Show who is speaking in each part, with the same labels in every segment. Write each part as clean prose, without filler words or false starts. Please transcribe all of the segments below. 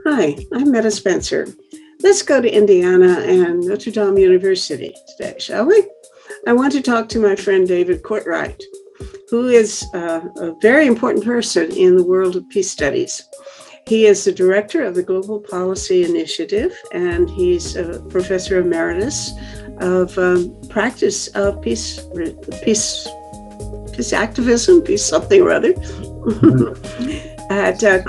Speaker 1: Hi, I'm Meta Spencer. Let's go to Indiana and Notre Dame University today, shall we? I want to talk to my friend David Courtwright, who is a very important person in the world of peace studies. He is the director of the Global Policy Initiative, and he's a professor emeritus of practice of peace activism, peace something or other, at the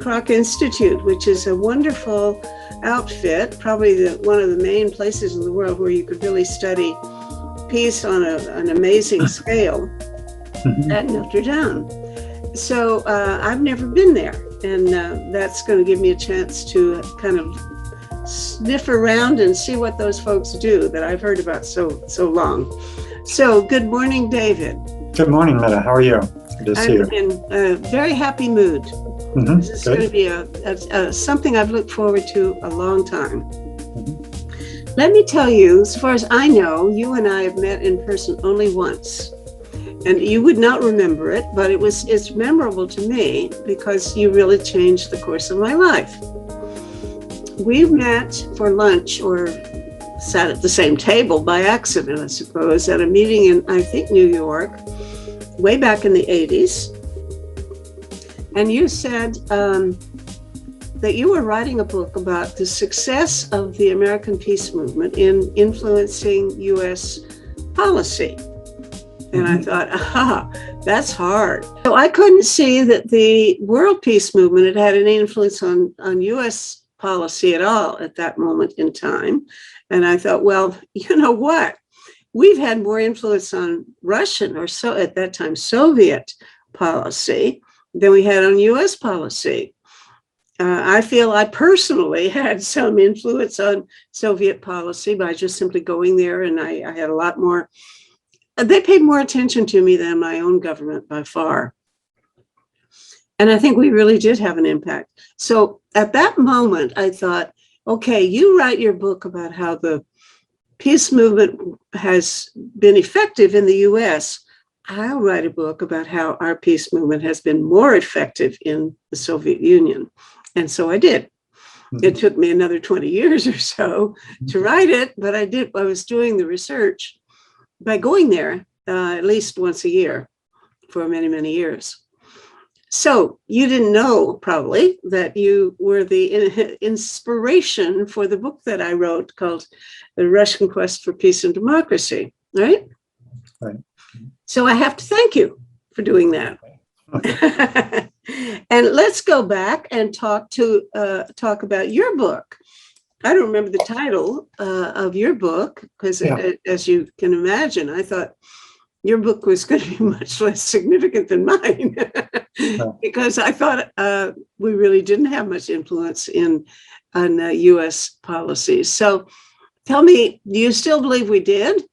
Speaker 1: Kroc Institute, which is a wonderful outfit, probably one of the main places in the world where you could really study peace on an amazing scale at Notre Dame. So I've never been there, and that's going to give me a chance to kind of sniff around and see what those folks do that I've heard about so long. So good morning, David.
Speaker 2: Good morning, Meta. How are you? Good to see you.
Speaker 1: I'm in a very happy mood. This is going to be something I've looked forward to a long time. Let me tell you, as far as I know, you and I have met in person only once. And you would not remember it, but it's memorable to me because you really changed the course of my life. We met for lunch, or sat at the same table by accident, I suppose, at a meeting in, I think, New York, way back in the 80s. And you said that you were writing a book about the success of the American peace movement in influencing U.S. policy. And I thought, that's hard. So I couldn't see that the world peace movement had any influence on U.S. policy at all at that moment in time. And I thought, well, you know what? We've had more influence on Russian, or so at that time, Soviet policy than we had on U.S. policy. I feel I personally had some influence on Soviet policy by just simply going there, and I had a lot more. They paid more attention to me than my own government by far. And I think we really did have an impact. So at that moment, I thought, okay, you write your book about how the peace movement has been effective in the US. I'll write a book about how our peace movement has been more effective in the Soviet Union. And so I did. It took me another 20 years or so to write it, but I did. I was doing the research by going there at least once a year for many, many years. So you didn't know probably that you were the inspiration for the book that I wrote called The Russian Quest for Peace and Democracy, right?
Speaker 2: Right.
Speaker 1: So I have to thank you for doing that. And let's go back and talk about your book. I don't remember the title of your book because, as you can imagine, I thought your book was going to be much less significant than mine because I thought we really didn't have much influence on U.S. policies. So tell me, do you still believe we did?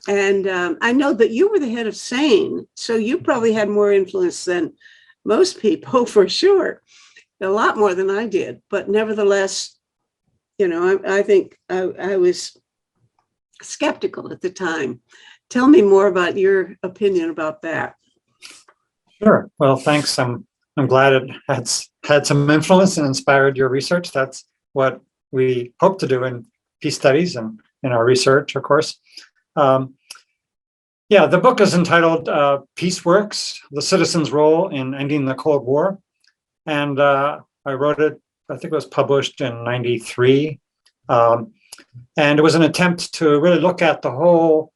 Speaker 1: And I know that you were the head of SANE, so you probably had more influence than most people, for sure, a lot more than I did. But nevertheless, you know, I think I was skeptical at the time. Tell me more about your opinion about that.
Speaker 2: Sure. Well, thanks. I'm glad it had some influence and inspired your research. That's what we hope to do in peace studies and in our research, of course. The book is entitled Peace Works, The Citizen's Role in Ending the Cold War. And I wrote it, I think it was published in 93. And it was an attempt to really look at the whole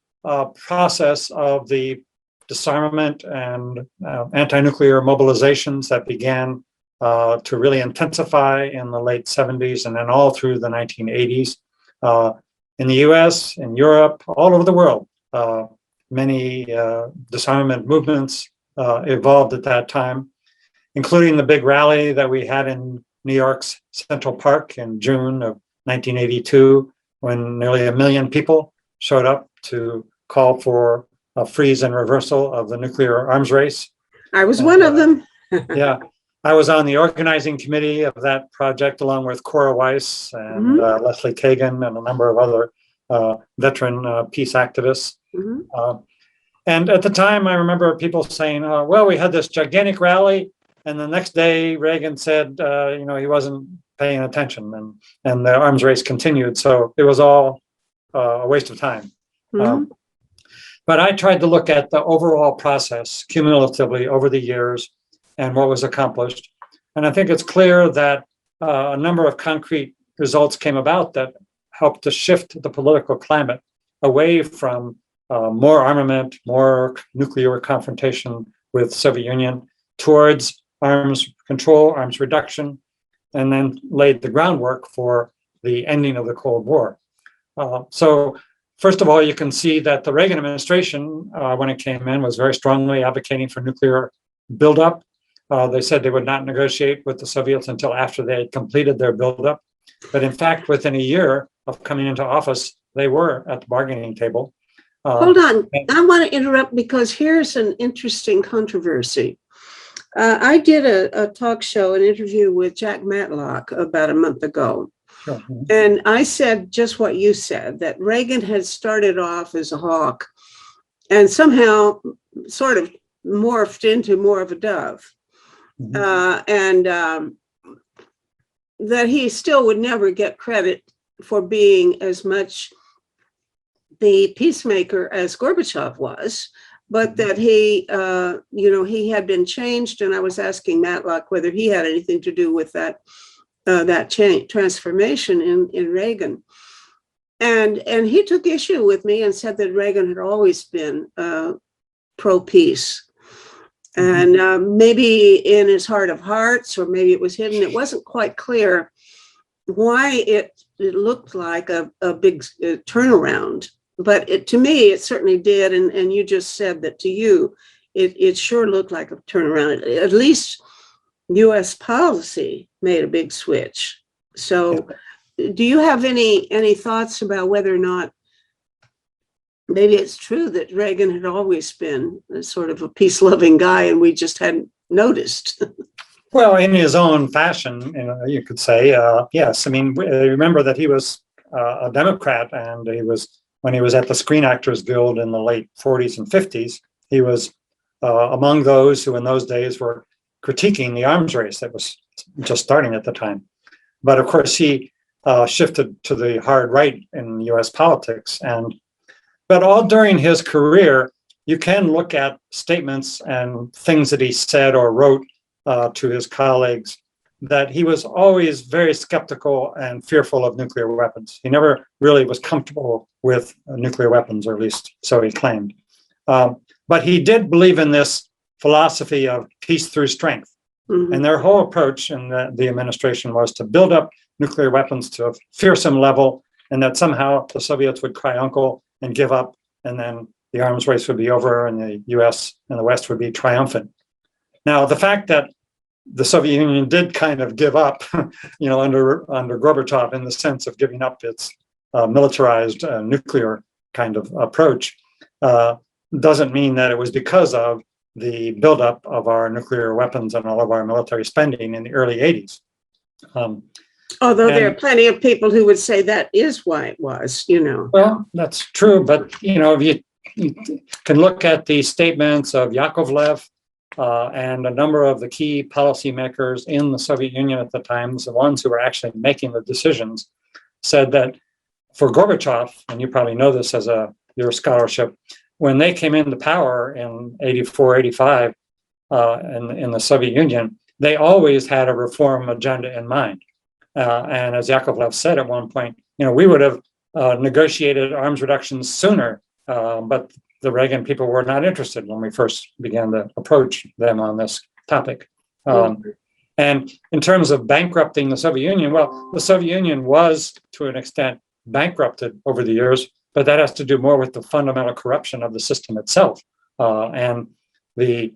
Speaker 2: process of the disarmament and anti-nuclear mobilizations that began to really intensify in the late 70s and then all through the 1980s in the US, in Europe, all over the world. Many disarmament movements evolved at that time, including the big rally that we had in New York's Central Park in June of 1982, when nearly 1 million people showed up to call for a freeze and reversal of the nuclear arms race.
Speaker 1: I was one of them.
Speaker 2: I was on the organizing committee of that project, along with Cora Weiss and Leslie Kagan and a number of other veteran peace activists. And at the time, I remember people saying, well, we had this gigantic rally And the next day, Reagan said, he wasn't paying attention, and the arms race continued. So it was all a waste of time.
Speaker 1: Mhm.
Speaker 2: But I tried to look at the overall process cumulatively over the years and what was accomplished. And I think it's clear that a number of concrete results came about that helped to shift the political climate away from more armament, more nuclear confrontation with Soviet Union, towards arms control, arms reduction, and then laid the groundwork for the ending of the Cold War. So first of all, you can see that the Reagan administration, when it came in, was very strongly advocating for nuclear buildup. They said they would not negotiate with the Soviets until after they had completed their buildup. But in fact, within a year of coming into office, they were at the bargaining table.
Speaker 1: Hold on. I want to interrupt because here's an interesting controversy. I did a talk show, an interview with Jack Matlock about a month ago.
Speaker 2: Sure.
Speaker 1: And I said just what you said, that Reagan had started off as a hawk and somehow sort of morphed into more of a dove. And that he still would never get credit for being as much the peacemaker as Gorbachev was, but that he, he had been changed. And I was asking Matlock whether he had anything to do with that change, transformation in Reagan. And he took issue with me and said that Reagan had always been pro-peace. And maybe in his heart of hearts, or maybe it was hidden, it wasn't quite clear why it looked like a big turnaround. But to me, it certainly did. And you just said that to you, it sure looked like a turnaround. At least U.S. policy made a big switch. So do you have any thoughts about whether or not maybe it's true that Reagan had always been sort of a peace-loving guy and we just hadn't noticed?
Speaker 2: Well, in his own fashion, you could say, yes. I mean, remember that he was a Democrat, and when he was at the Screen Actors Guild in the late 40s and 50s, he was among those who in those days were critiquing the arms race that was just starting at the time. But of course, he shifted to the hard right in U.S. politics. But all during his career, you can look at statements and things that he said or wrote to his colleagues, that he was always very skeptical and fearful of nuclear weapons. He never really was comfortable with nuclear weapons, or at least so he claimed. But he did believe in this philosophy of peace through strength. Mm-hmm. And their whole approach in the administration was to build up nuclear weapons to a fearsome level, and that somehow the Soviets would cry uncle and give up, and then the arms race would be over and the US and the West would be triumphant. Now, the fact that the Soviet Union did kind of give up, under Gorbachev, in the sense of giving up its militarized nuclear kind of approach, doesn't mean that it was because of the buildup of our nuclear weapons and all of our military spending in the early 80s.
Speaker 1: Although there are plenty of people who would say that is why it was,
Speaker 2: Well, that's true, but, if you can look at the statements of Yakovlev, and a number of the key policymakers in the Soviet Union at the time, the ones who were actually making the decisions, said that for Gorbachev, and you probably know this as your scholarship, when they came into power in 84, 85 in the Soviet Union, they always had a reform agenda in mind. And as Yakovlev said at one point, we would have negotiated arms reductions sooner, but the Reagan people were not interested when we first began to approach them on this topic. And in terms of bankrupting the Soviet Union, well, the Soviet Union was, to an extent, bankrupted over the years, but that has to do more with the fundamental corruption of the system itself and the,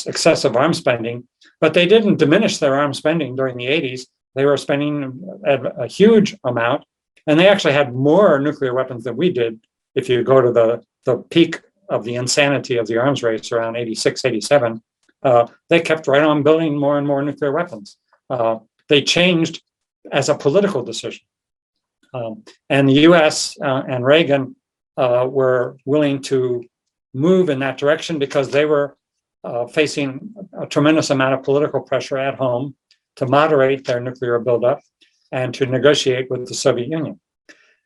Speaker 2: excessive arms spending. But they didn't diminish their arms spending during the 80s. They were spending a huge amount, and they actually had more nuclear weapons than we did. If you go to the peak of the insanity of the arms race around 86, 87, they kept right on building more and more nuclear weapons. They changed as a political decision. And the US and Reagan were willing to move in that direction because they were facing a tremendous amount of political pressure at home to moderate their nuclear buildup and to negotiate with the Soviet Union.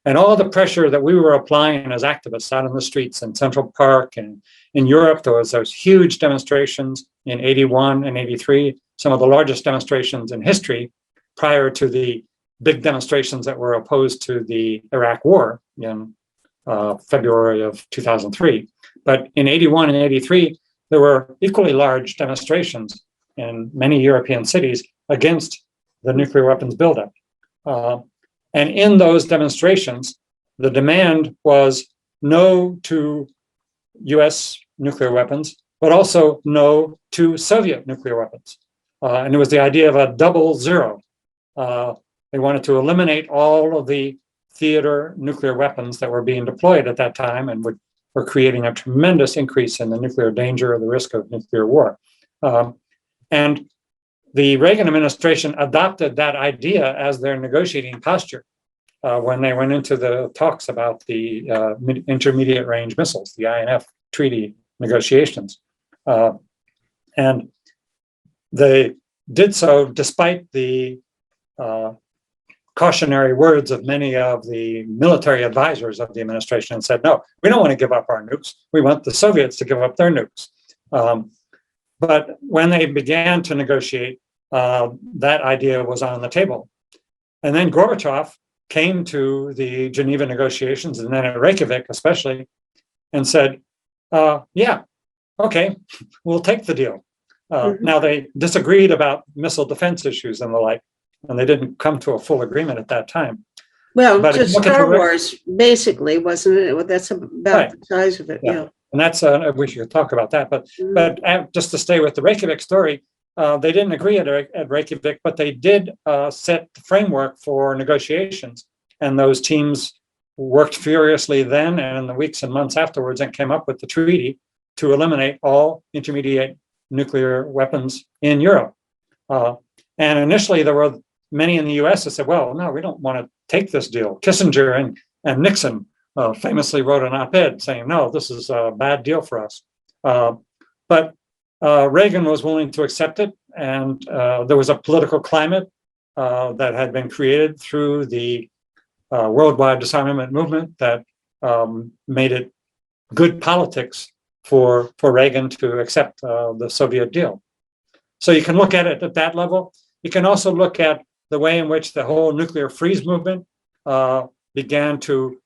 Speaker 2: And all the pressure that we were applying as activists out in the streets in Central Park and in Europe, there was those huge demonstrations in 81 and 83, some of the largest demonstrations in history prior to the big demonstrations that were opposed to the Iraq War in February of 2003. But in 81 and 83, there were equally large demonstrations in many European cities against the nuclear weapons buildup. And in those demonstrations, the demand was no to US nuclear weapons, but also no to Soviet nuclear weapons. And it was the idea of a double zero. They wanted to eliminate all of the theater nuclear weapons that were being deployed at that time and were creating a tremendous increase in the nuclear danger or the risk of nuclear war. And the Reagan administration adopted that idea as their negotiating posture when they went into the talks about the intermediate range missiles, the INF treaty negotiations. And they did so despite the cautionary words of many of the military advisors of the administration and said, no, we don't want to give up our nukes. We want the Soviets to give up their nukes. But when they began to negotiate, that idea was on the table. And then Gorbachev came to the Geneva negotiations, and then at Reykjavik especially, and said, yeah, okay, we'll take the deal. Now, they disagreed about missile defense issues and the like, and they didn't come to a full agreement at that time.
Speaker 1: Well, just Star Wars, basically, wasn't it? That's about the size of it, yeah.
Speaker 2: And that's, we should talk about that. But just to stay with the Reykjavik story, they didn't agree at Reykjavik, but they did set the framework for negotiations. And those teams worked furiously then and in the weeks and months afterwards and came up with the treaty to eliminate all intermediate nuclear weapons in Europe. And initially, there were many in the US that said, well, no, we don't want to take this deal. Kissinger and Nixon famously wrote an op-ed saying, no, this is a bad deal for us. But Reagan was willing to accept it. And there was a political climate that had been created through the worldwide disarmament movement that made it good politics for Reagan to accept the Soviet deal. So you can look at it at that level. You can also look at the way in which the whole nuclear freeze movement began to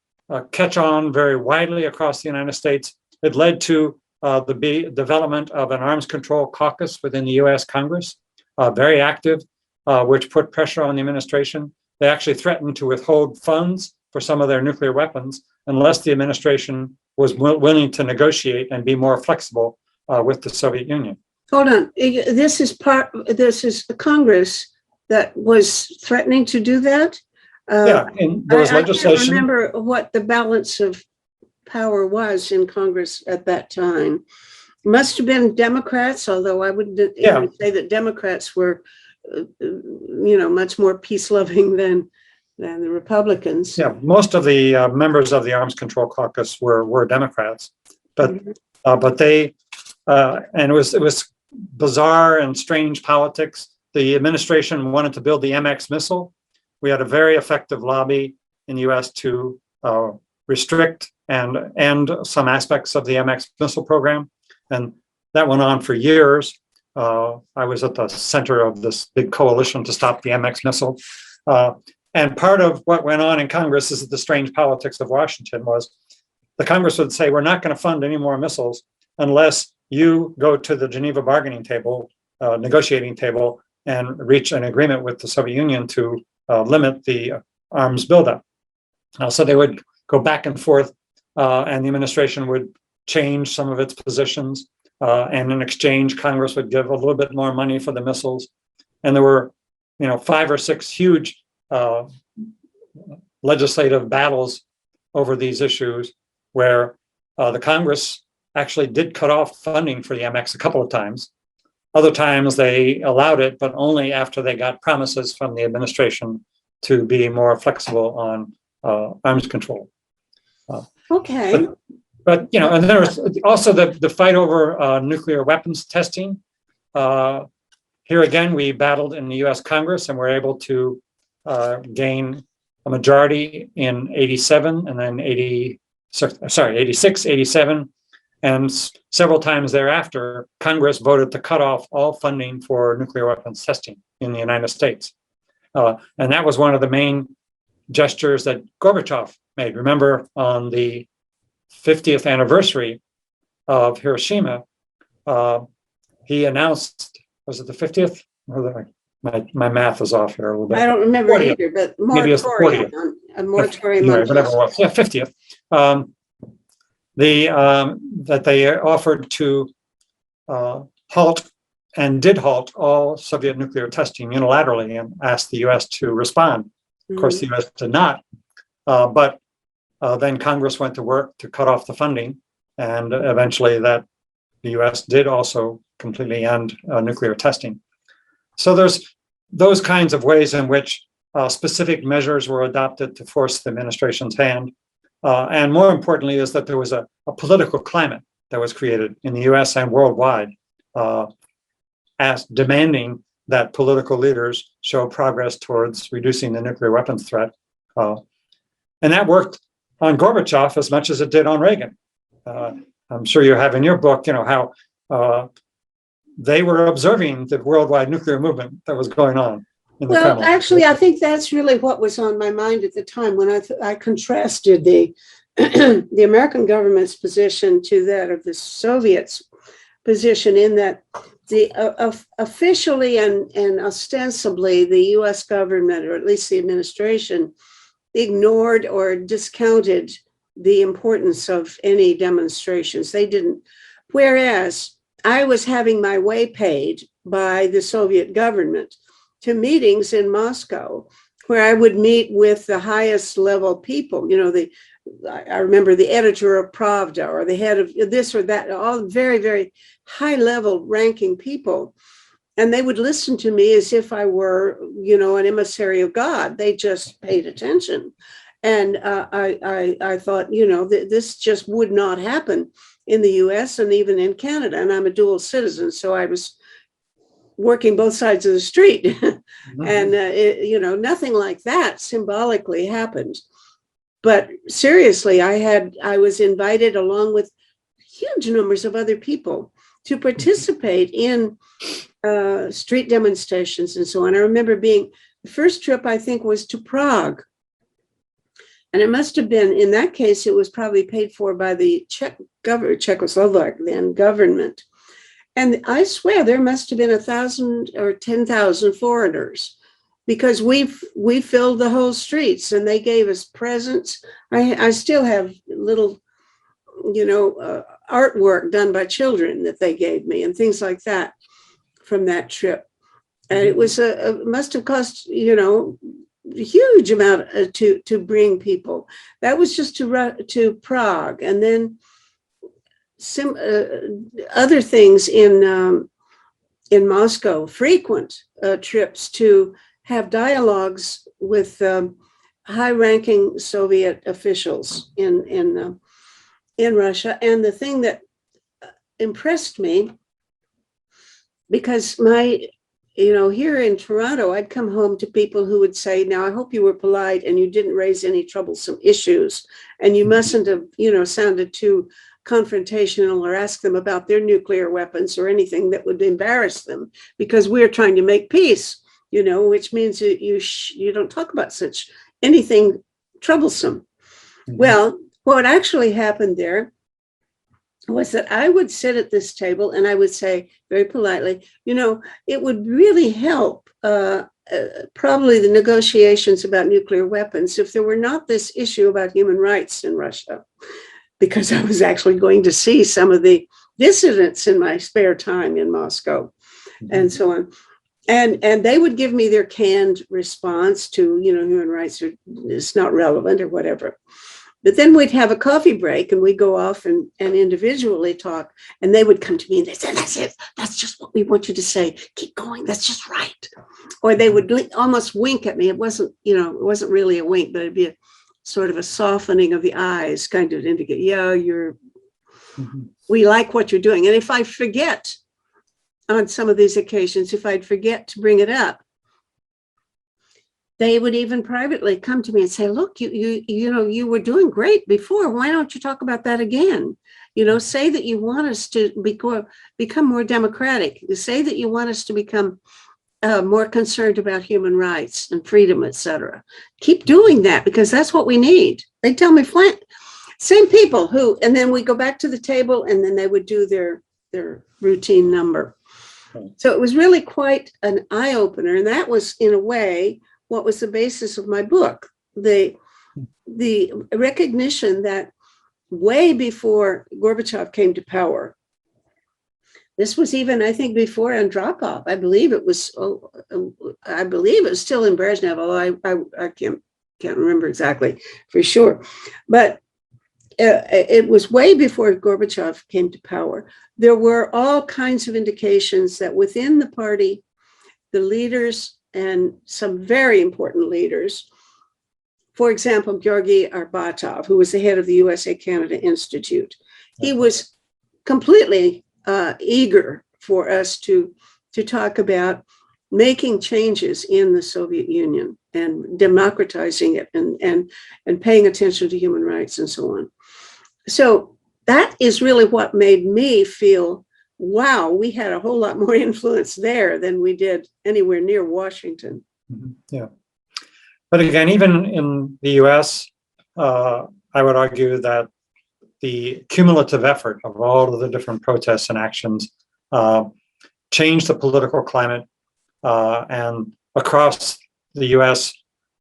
Speaker 2: catch on very widely across the United States. It led to the development of an arms control caucus within the US Congress, very active, which put pressure on the administration. They actually threatened to withhold funds for some of their nuclear weapons unless the administration was willing to negotiate and be more flexible with the Soviet Union.
Speaker 1: Hold on. This is the Congress that was threatening to do that?
Speaker 2: Yeah, and there was legislation.
Speaker 1: I can't remember what the balance of power was in Congress at that time. Must have been Democrats, although I wouldn't even say that Democrats were, much more peace-loving than the Republicans.
Speaker 2: Yeah, most of the members of the Arms Control Caucus were Democrats, but they and it was bizarre and strange politics. The administration wanted to build the MX missile. We had a very effective lobby in the U.S. to restrict and end some aspects of the MX missile program, and that went on for years. I was at the center of this big coalition to stop the MX missile. And part of what went on in Congress is the strange politics of Washington was the Congress would say, we're not going to fund any more missiles unless you go to the Geneva bargaining table, negotiating table, and reach an agreement with the Soviet Union to limit the arms buildup. So they would go back and forth, and the administration would change some of its positions. And in exchange, Congress would give a little bit more money for the missiles. And there were, 5 or 6 huge legislative battles over these issues where the Congress actually did cut off funding for the MX a couple of times. Other times they allowed it, but only after they got promises from the administration to be more flexible on arms control.
Speaker 1: Okay.
Speaker 2: But, and there was also the fight over nuclear weapons testing. Here again, we battled in the US Congress and were able to gain a majority in 87 and then 86, 87. And several times thereafter, Congress voted to cut off all funding for nuclear weapons testing in the United States. And that was one of the main gestures that Gorbachev made. Remember, on the 50th anniversary of Hiroshima, he announced, was it the 50th? My math is off here a little bit.
Speaker 1: I don't remember
Speaker 2: 40th.
Speaker 1: either, but
Speaker 2: Maybe it's the
Speaker 1: moratorium,
Speaker 2: 40th.
Speaker 1: a moratorium on
Speaker 2: Whatever it was. Yeah, 50th. That they offered to halt and did halt all Soviet nuclear testing unilaterally and asked the US to respond. Of course, the US did not. But then Congress went to work to cut off the funding. And eventually the US did also completely end nuclear testing. So there's those kinds of ways in which specific measures were adopted to force the administration's hand. And more importantly is that there was a political climate that was created in the US and worldwide, as demanding that political leaders show progress towards reducing the nuclear weapons threat. And that worked on Gorbachev as much as it did on Reagan. I'm sure you have in your book, how they were observing the worldwide nuclear movement that was going on.
Speaker 1: Well, actually, I think that's really what was on my mind at the time when I contrasted the the American government's position to that of the Soviets' position, in that the officially and ostensibly the U.S. government, or at least the administration, ignored or discounted the importance of any demonstrations. They didn't. Whereas I was having my way paid by the Soviet government to meetings in Moscow, where I would meet with the highest level people. I remember the editor of Pravda, or the head of this or that, all very, very high level ranking people. And they would listen to me as if I were, an emissary of God. They just paid attention. And I thought, this just would not happen in the US and even in Canada. And I'm a dual citizen, so I was working both sides of the street. And, nothing like that symbolically happened. But seriously, I was invited along with huge numbers of other people to participate in street demonstrations and so on. I remember the first trip, I think, was to Prague. And it must have been, in that case, it was probably paid for by the Czechoslovak then government. And I swear there must have been 1,000 or 10,000 foreigners, because we filled the whole streets and they gave us presents. I still have little, artwork done by children that they gave me and things like that from that trip. And it was must have cost, a huge amount to bring people. That was just to Prague, and then some other things in Moscow. Frequent trips to have dialogues with high-ranking Soviet officials in Russia. And the thing that impressed me, because here in Toronto, I'd come home to people who would say, now, I hope you were polite and you didn't raise any troublesome issues, and you mustn't have, sounded too confrontational or ask them about their nuclear weapons or anything that would embarrass them, because we're trying to make peace, which means that you don't talk about anything troublesome. Well, what actually happened there was that I would sit at this table and I would say very politely, it would really help probably the negotiations about nuclear weapons if there were not this issue about human rights in Russia, because I was actually going to see some of the dissidents in my spare time in Moscow and so on. And they would give me their canned response to, human rights is not relevant or whatever. But then we'd have a coffee break and we'd go off and individually talk. And they would come to me and they'd say, that's it. That's just what we want you to say. Keep going. That's just right. Or they would almost wink at me. It wasn't really a wink, but it'd be a sort of a softening of the eyes, kind of indicate, yeah, you're We like what you're doing. And if I forget on some of these occasions, if I'd forget to bring it up, they would even privately come to me and say, look, you were doing great before. Why don't you talk about that again? Say that you want us to become more democratic. Say that you want us to become more concerned about human rights and freedom, etc. Keep doing that, because that's what we need. They tell me, Flint, same people who, and then we go back to the table, and then they would do their routine number. So it was really quite an eye-opener. And that was, in a way, what was the basis of my book. The recognition that way before Gorbachev came to power, this was even, I think, before Andropov. I believe it was still in Brezhnev, although I can't remember exactly for sure. But it was way before Gorbachev came to power. There were all kinds of indications that within the party, the leaders and some very important leaders, for example, Georgy Arbatov, who was the head of the USA-Canada Institute, he was completely eager for us to talk about making changes in the Soviet Union and democratizing it and paying attention to human rights and so on. So that is really what made me feel, wow, we had a whole lot more influence there than we did anywhere near Washington.
Speaker 2: Yeah. But again, even in the US, I would argue that the cumulative effort of all of the different protests and actions changed the political climate. And across the US,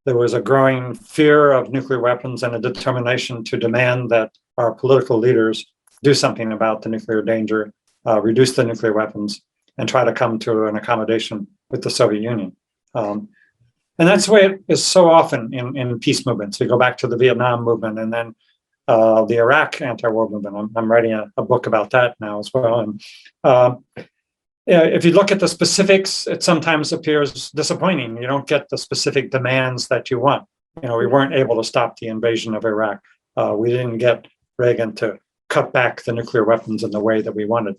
Speaker 2: there was a growing fear of nuclear weapons and a determination to demand that our political leaders do something about the nuclear danger, reduce the nuclear weapons, and try to come to an accommodation with the Soviet Union. And that's the way it is so often in peace movements. We go back to the Vietnam movement and then the Iraq anti-war movement. I'm writing a book about that now as well. And if you look at the specifics, it sometimes appears disappointing. You don't get the specific demands that you want. We weren't able to stop the invasion of Iraq. We didn't get Reagan to cut back the nuclear weapons in the way that we wanted.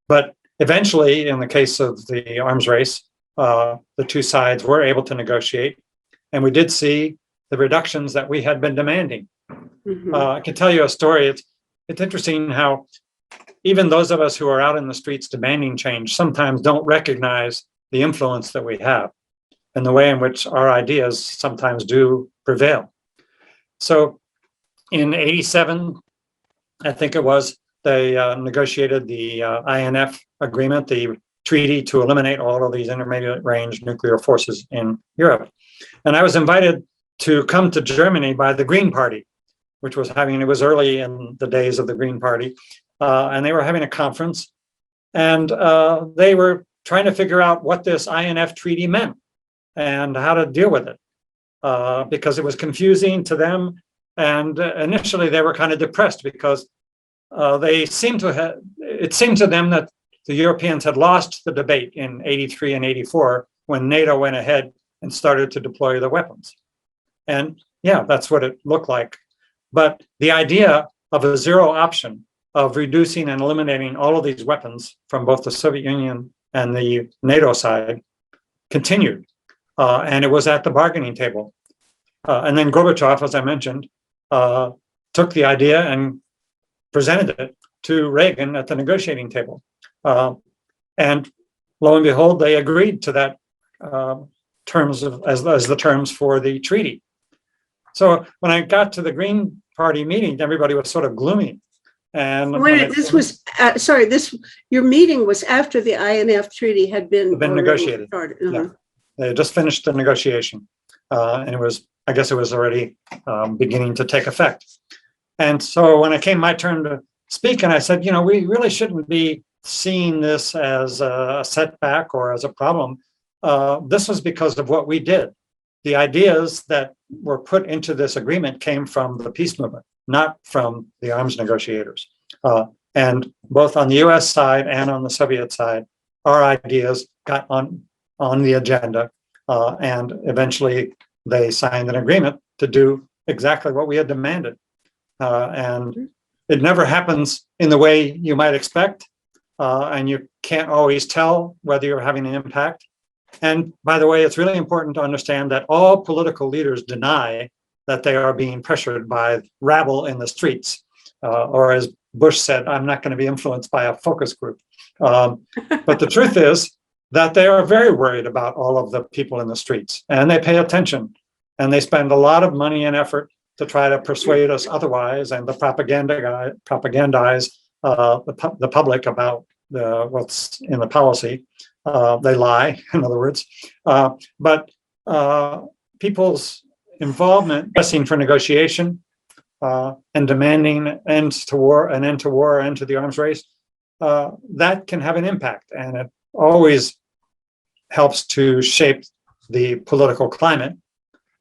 Speaker 2: But eventually, in the case of the arms race, the two sides were able to negotiate, and we did see the reductions that we had been demanding. I can tell you a story. It's interesting how even those of us who are out in the streets demanding change sometimes don't recognize the influence that we have and the way in which our ideas sometimes do prevail. So in '87, I think it was, they negotiated the INF agreement, the treaty to eliminate all of these intermediate range nuclear forces in Europe. And I was invited to come to Germany by the Green Party, which was it was early in the days of the Green Party. And they were having a conference, and they were trying to figure out what this INF treaty meant and how to deal with it, because it was confusing to them. And initially they were kind of depressed because it seemed to them that the Europeans had lost the debate in '83 and '84 when NATO went ahead and started to deploy the weapons. And yeah, that's what it looked like. But the idea of a zero option, of reducing and eliminating all of these weapons from both the Soviet Union and the NATO side, continued. And it was at the bargaining table. And then Gorbachev, as I mentioned, took the idea and presented it to Reagan at the negotiating table. And lo and behold, they agreed to that as the terms for the treaty. So when I got to the Green Party meeting, everybody was sort of gloomy. And
Speaker 1: wait, your meeting was after the INF treaty had been
Speaker 2: negotiated.
Speaker 1: Yeah.
Speaker 2: They had just finished the negotiation, and I guess it was already beginning to take effect. And so when it came my turn to speak, and I said, we really shouldn't be seeing this as a setback or as a problem. This was because of what we did. The ideas that were put into this agreement came from the peace movement, not from the arms negotiators. And both on the US side and on the Soviet side, our ideas got on the agenda. And eventually they signed an agreement to do exactly what we had demanded. And it never happens in the way you might expect, and you can't always tell whether you're having an impact. And by the way, it's really important to understand that all political leaders deny that they are being pressured by rabble in the streets, or as Bush said, I'm not going to be influenced by a focus group. But the truth is that they are very worried about all of the people in the streets, and they pay attention, and they spend a lot of money and effort to try to persuade us otherwise, and to propagandize the public about what's in the policy. They lie, in other words. But people's involvement, pressing for negotiation, and demanding an end to war, an end to the arms race, that can have an impact, and it always helps to shape the political climate,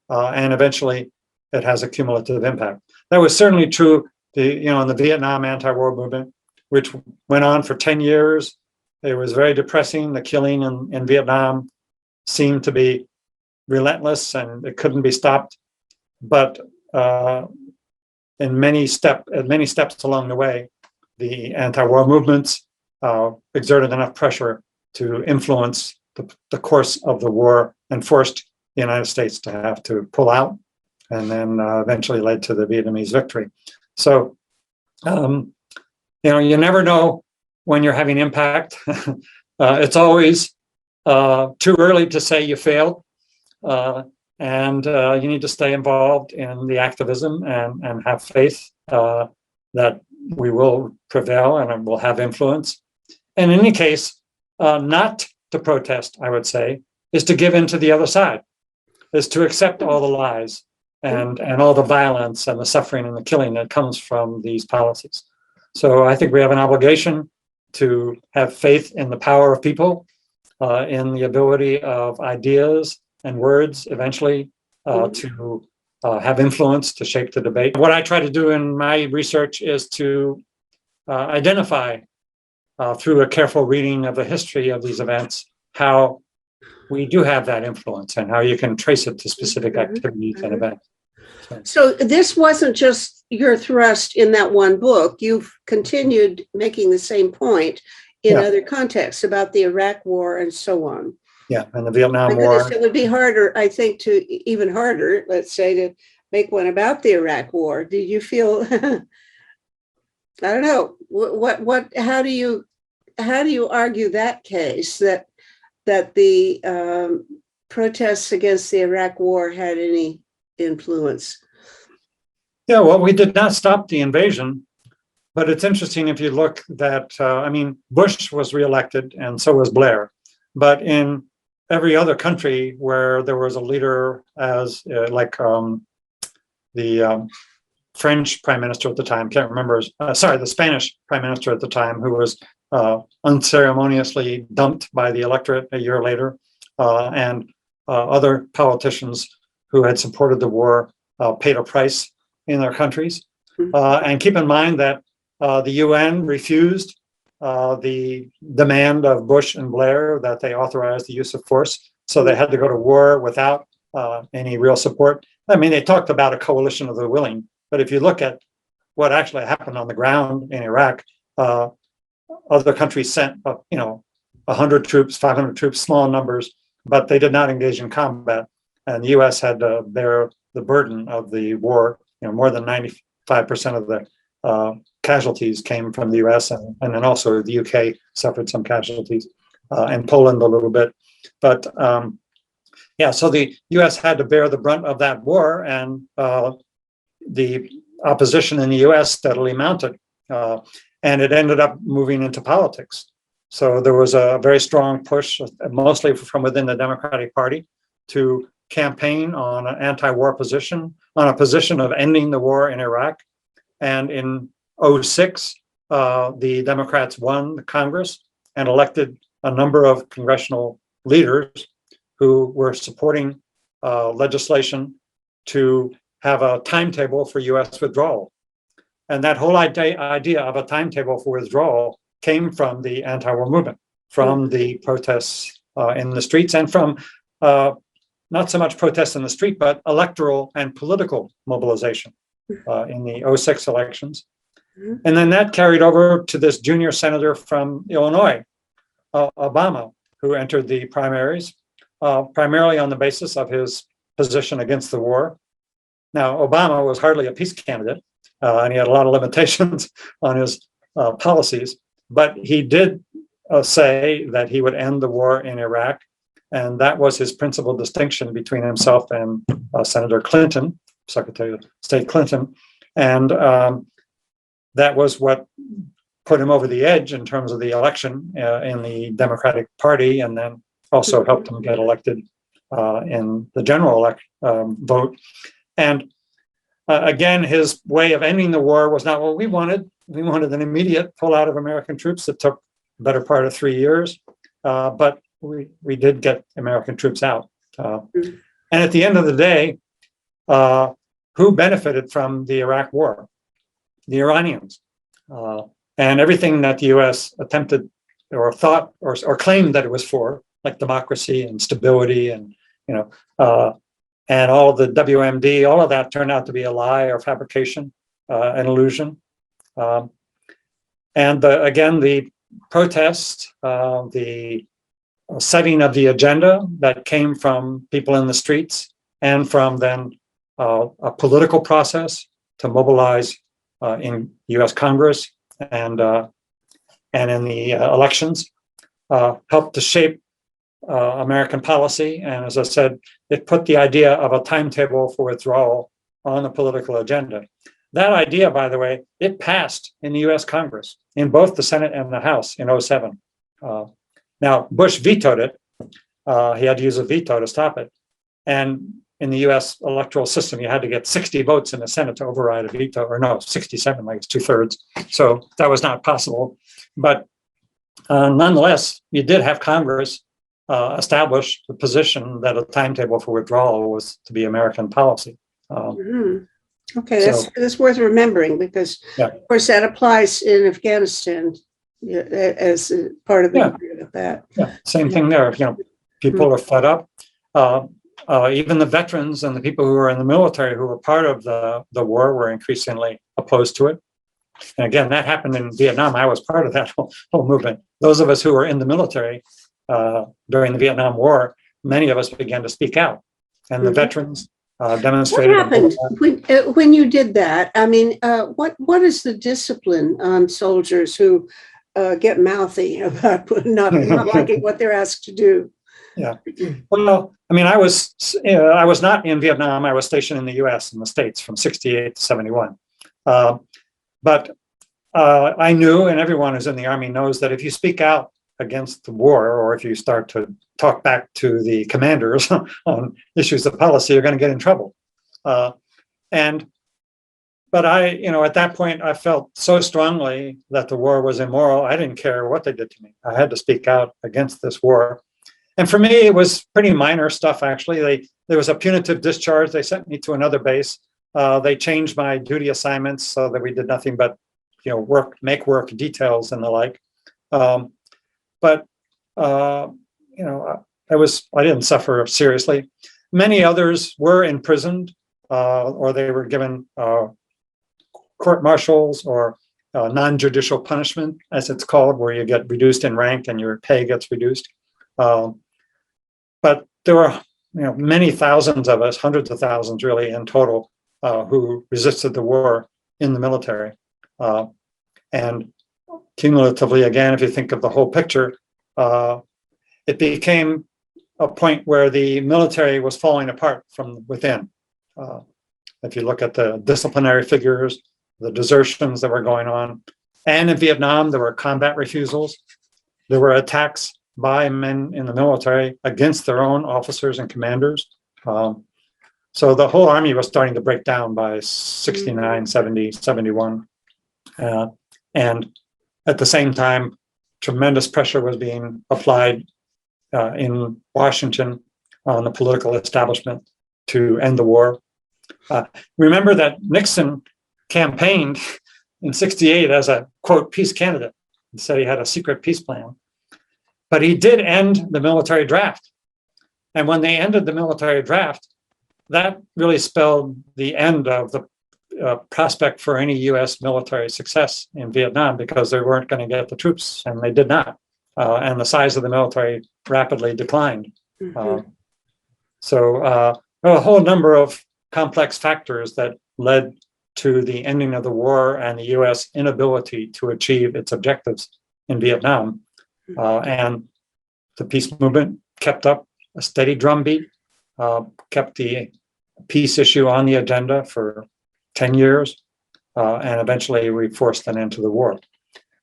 Speaker 2: and eventually it has a cumulative impact. That was certainly true, in the Vietnam anti-war movement, which went on for 10 years. It was very depressing. The killing in Vietnam seemed to be relentless, and it couldn't be stopped. But in many steps along the way, the anti-war movements exerted enough pressure to influence the course of the war and forced the United States to have to pull out, and then eventually led to the Vietnamese victory. So, you never know when you're having impact. It's always too early to say you failed, and you need to stay involved in the activism and have faith that we will prevail and will have influence. And in any case, not to protest, I would say, is to give in to the other side, is to accept all the lies and all the violence and the suffering and the killing that comes from these policies. So I think we have an obligation to have faith in the power of people, in the ability of ideas and words eventually to have influence to shape the debate. What I try to do in my research is to identify through a careful reading of the history of these events how we do have that influence and how you can trace it to specific activities and events.
Speaker 1: So this wasn't just your thrust in that one book. You've continued making the same point in other contexts about the Iraq War and so on.
Speaker 2: Yeah, and the Vietnam War.
Speaker 1: It would be harder, I think, even harder, let's say, to make one about the Iraq War. Did you feel, I don't know, how do you argue that case, that the protests against the Iraq War had any influence?
Speaker 2: Yeah, well, we did not stop the invasion, but it's interesting if you look that, Bush was reelected and so was Blair, but in every other country where there was a leader as the French prime minister at the time, can't remember, the Spanish prime minister at the time, who was unceremoniously dumped by the electorate a year later, and other politicians who had supported the war paid a price in their countries. And keep in mind that the UN refused the demand of Bush and Blair that they authorized the use of force. So they had to go to war without any real support. I mean, they talked about a coalition of the willing, but if you look at what actually happened on the ground in Iraq, other countries sent, 100 troops, 500 troops, small numbers, but they did not engage in combat. And the U.S. had to bear the burden of the war. More than 95% of the casualties came from the U.S. and then also the U.K. suffered some casualties, and Poland a little bit. But so the U.S. had to bear the brunt of that war, and the opposition in the U.S. steadily mounted, and it ended up moving into politics. So there was a very strong push, mostly from within the Democratic Party, to campaign on an anti-war position, on a position of ending the war in Iraq. And in 2006, the Democrats won the Congress and elected a number of congressional leaders who were supporting legislation to have a timetable for U.S. withdrawal. And that whole idea of a timetable for withdrawal came from the anti-war movement, from the protests in the streets, and from not so much protests in the street, but electoral and political mobilization in the 2006 elections. And then that carried over to this junior senator from Illinois, Obama, who entered the primaries, primarily on the basis of his position against the war. Now, Obama was hardly a peace candidate, and he had a lot of limitations on his policies, but he did say that he would end the war in Iraq, and that was his principal distinction between himself and Senator Clinton, Secretary of State Clinton, and that was what put him over the edge in terms of the election in the Democratic Party, and then also helped him get elected in the general vote. And again, his way of ending the war was not what we wanted. We wanted an immediate pullout of American troops that took the better part of 3 years, but we did get American troops out. And at the end of the day, who benefited from the Iraq war? The Iranians. And everything that the U.S. attempted or thought or claimed that it was for, like democracy and stability and, and all of the WMD, all of that turned out to be a lie or fabrication, an illusion. And again, the protests, the setting of the agenda that came from people in the streets and from then a political process to mobilize in U.S. Congress and in the elections helped to shape American policy. And as I said, it put the idea of a timetable for withdrawal on the political agenda. That idea, by the way, it passed in the U.S. Congress, in both the Senate and the House in 2007. Now, Bush vetoed it. He had to use a veto to stop it. And in the U.S. electoral system, you had to get 60 votes in the Senate to override a veto, or no, 67, like it's 2/3. So that was not possible. But nonetheless, you did have Congress establish the position that a timetable for withdrawal was to be American policy.
Speaker 1: Okay, that's worth remembering because, of course, that applies in Afghanistan as part of that.
Speaker 2: Yeah, same thing there. People are fed up. Even the veterans and the people who were in the military who were part of the war were increasingly opposed to it. And again, that happened in Vietnam. I was part of that whole movement. Those of us who were in the military during the Vietnam War, many of us began to speak out. And the veterans demonstrated.
Speaker 1: What happened when you did that? I mean, what is the discipline on soldiers who get mouthy about not liking what they're asked to do?
Speaker 2: Yeah. Well, I mean, I was not in Vietnam. I was stationed in the U.S. in the States from 68 to 71. But I knew, and everyone who's in the Army knows, that if you speak out against the war, or if you start to talk back to the commanders on issues of policy, you're going to get in trouble. But I, at that point, I felt so strongly that the war was immoral. I didn't care what they did to me. I had to speak out against this war. And for me, it was pretty minor stuff, actually. There was a punitive discharge. They sent me to another base. They changed my duty assignments so that we did nothing but, make work details and the like. But I didn't suffer seriously. Many others were imprisoned, or they were given court-martials or non-judicial punishment, as it's called, where you get reduced in rank and your pay gets reduced. But there were, many thousands of us, hundreds of thousands, really, in total, who resisted the war in the military. And cumulatively, again, if you think of the whole picture, it became a point where the military was falling apart from within. If you look at the disciplinary figures, the desertions that were going on, and in Vietnam, there were combat refusals. There were attacks by men in the military against their own officers and commanders. So the whole Army was starting to break down by 69, 70, 71. And at the same time, tremendous pressure was being applied in Washington on the political establishment to end the war. Remember that Nixon campaigned in 68 as a, quote, peace candidate. He said he had a secret peace plan. But he did end the military draft. And when they ended the military draft, that really spelled the end of the prospect for any U.S. military success in Vietnam because they weren't going to get the troops, and they did not. And the size of the military rapidly declined.
Speaker 1: Mm-hmm.
Speaker 2: So a whole number of complex factors that led to the ending of the war and the U.S. inability to achieve its objectives in Vietnam. And the peace movement kept up a steady drumbeat, kept the peace issue on the agenda for 10 years, and eventually we forced an end to the war.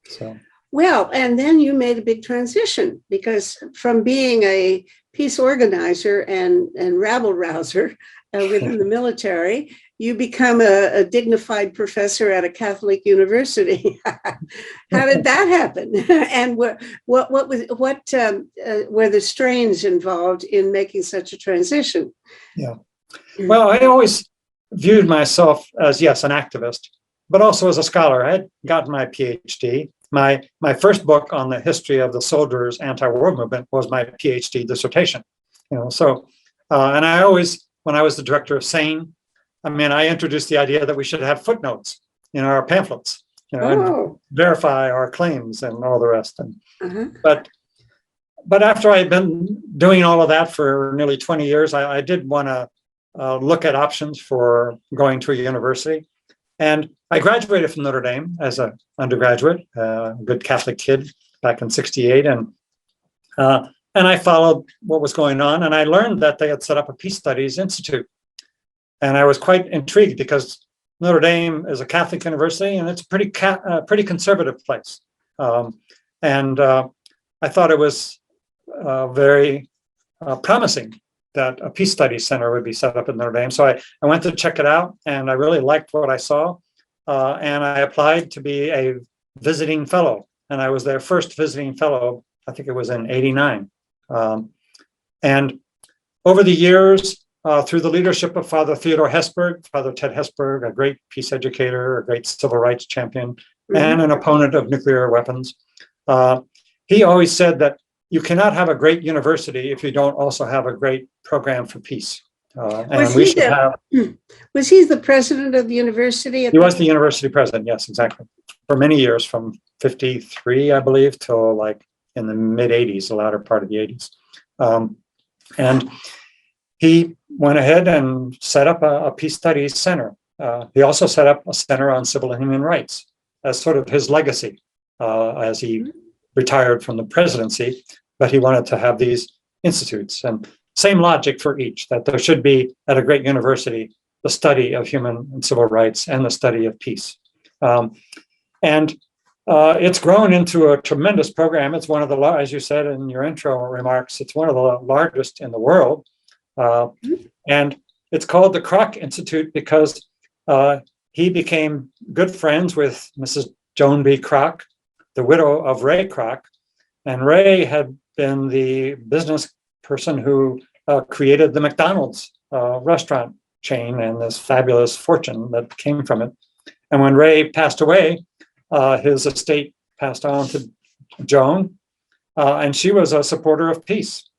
Speaker 2: So.
Speaker 1: Well, and then you made a big transition, because from being a peace organizer and rabble rouser within the military, you become a dignified professor at a Catholic university. How did that happen? And what were the strains involved in making such a transition?
Speaker 2: Yeah. Well, I always viewed myself as, yes, an activist, but also as a scholar. I had gotten my PhD. My first book on the history of the soldiers' anti-war movement was my PhD dissertation. So, and I always, when I was the director of SANE, I introduced the idea that we should have footnotes in our pamphlets, and verify our claims and all the rest. And but after I had been doing all of that for nearly 20 years, I did want to look at options for going to a university. And I graduated from Notre Dame as an undergraduate, a good Catholic kid back in '68. And I followed what was going on. And I learned that they had set up a Peace Studies Institute. And I was quite intrigued because Notre Dame is a Catholic university and it's a pretty conservative place. And I thought it was very promising that a Peace Studies Center would be set up at Notre Dame. So I went to check it out, and I really liked what I saw. And I applied to be a visiting fellow. And I was their first visiting fellow, I think it was in '89. And over the years, through the leadership of Father Theodore Hesburgh, Father Ted Hesburgh, a great peace educator, a great civil rights champion, and an opponent of nuclear weapons, he always said that you cannot have a great university if you don't also have a great program for peace. And we should have.
Speaker 1: Was he the president of the university?
Speaker 2: He was the university president, yes, exactly. For many years, from '53, I believe, till like in the mid '80s, the latter part of the '80s. And he went ahead and set up a Peace Studies Center. He also set up a center on civil and human rights as sort of his legacy as he retired from the presidency. But he wanted to have these institutes, and same logic for each, that there should be at a great university the study of human and civil rights and the study of peace. And it's grown into a tremendous program. It's one of the, as you said in your intro remarks, it's one of the largest in the world. And it's called the Kroc Institute because he became good friends with Mrs. Joan B. Kroc, the widow of Ray Kroc. And Ray had been the business person who created the McDonald's restaurant chain and this fabulous fortune that came from it. And when Ray passed away, his estate passed on to Joan, and she was a supporter of peace.